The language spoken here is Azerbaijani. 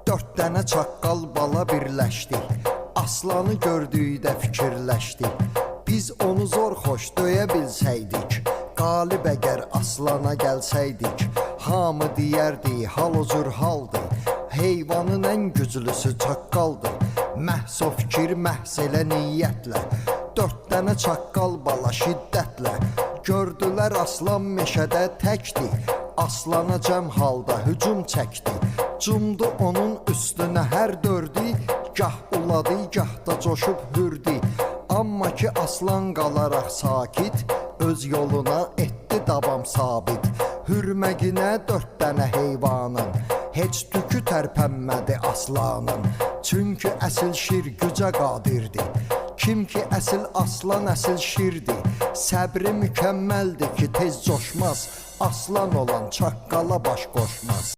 Dörd dənə çaqqal bala birləşdi. Aslanı gördükdə fikirləşdi. Biz onu zor xoş döyə bilsəydik, qalib əgər aslana gəlsəydik, hamı deyərdi hal o cür haldır, heyvanın ən güclüsü çaqqaldır. Məhz o fikir məhz elə niyyətlə, dörd dənə çaqqal bala şiddətlə, gördülər aslan meşədə təkdi, aslana cəm halda hücum çəkdi. Cumdu onun üstünə hər dördü, gah uladı, gah da coşub hürdü. Amma ki aslan qalaraq sakit, öz yoluna etdi davam sabit. Hürməginə dörd dənə heyvanın, heç tükü tərpənmədi aslanın. Çünki əsil şir gücə qadirdir. Kim ki əsil aslan əsil şirdir. Səbri mükəmməldir ki tez coşmaz, aslan olan çaqqala baş qoşmaz.